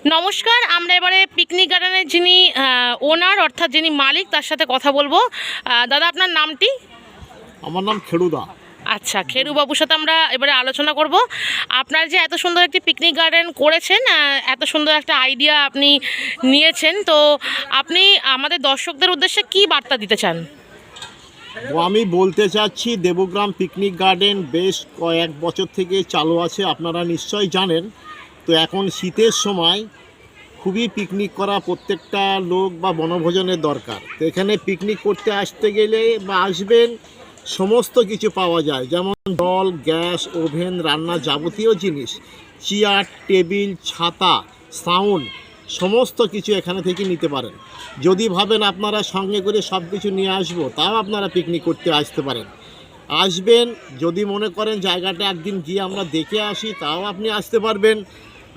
নমস্কার, আমরা এবারে পিকনিক গার্ডেনের যিনি ওনার অর্থাৎ যিনি মালিক তার সাথে কথা বলবো। দাদা, আপনার নামটি? আমার নাম খেড়ুদা। আচ্ছা, খেরু বাবুর সাথে আমরা এবারে আলোচনা করব। আপনার যে এত সুন্দর একটি পিকনিক গার্ডেন করেছেন, এত সুন্দর একটা আইডিয়া আপনি নিয়েছেন, তো আপনি আমাদের দর্শকদের উদ্দেশ্যে কি বার্তা দিতে চান? আমি বলতে চাচ্ছি, দেবগ্রাম পিকনিক গার্ডেন বেশ কয়েক বছর থেকে চালু আছে, আপনারা নিশ্চয়ই জানেন। তো এখন শীতের সময় খুবই পিকনিক করা প্রত্যেকটা লোক বা বনভোজনের দরকার। তো এখানে পিকনিক করতে আসতে গেলে বা আসবেন, সমস্ত কিছু পাওয়া যায়, যেমন জল, গ্যাস, ওভেন, রান্না যাবতীয় জিনিস, চেয়ার, টেবিল, ছাতা, সাউন্ড, সমস্ত কিছু এখানে থেকে নিতে পারেন। যদি ভাবেন আপনারা সঙ্গে করে সব কিছু নিয়ে আসবো, তাও আপনারা পিকনিক করতে আসতে পারেন। আসবেন, যদি মনে করেন জায়গাটা একদিন গিয়ে আমরা দেখে আসি, তাও আপনি আসতে পারবেন।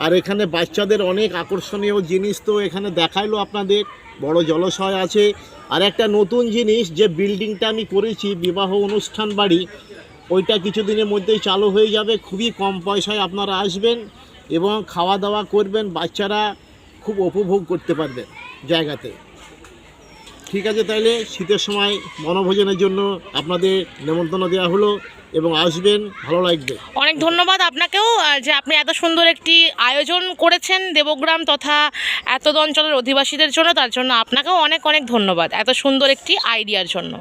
আর এখানে বাচ্চাদের অনেক আকর্ষণীয় জিনিস তো এখানে দেখাইলো আপনাদের। বড় জলাশয় আছে। আর একটা নতুন জিনিস, যে বিল্ডিংটা আমি করেছি বিবাহ অনুষ্ঠান বাড়ি, ওইটা কিছুদিনের মধ্যেই চালু হয়ে যাবে। খুবই কম পয়সায় আপনারা আসবেন এবং খাওয়া দাওয়া করবেন, বাচ্চারা খুব উপভোগ করতে পারবেন জায়গাতে। ঠিক আছে, তাইলে শীতের সময় বনভোজনের জন্য আপনাদের নেমন্তন্ন দেওয়া হলো এবং আসবেন, ভালো লাগবে। অনেক ধন্যবাদ আপনাকেও, যে আপনি এত সুন্দর একটি আয়োজন করেছেন দেবগ্রাম তথা এত অঞ্চলের অধিবাসীদের জন্য। তার জন্য আপনাকেও অনেক অনেক ধন্যবাদ এত সুন্দর একটি আইডিয়ার জন্য।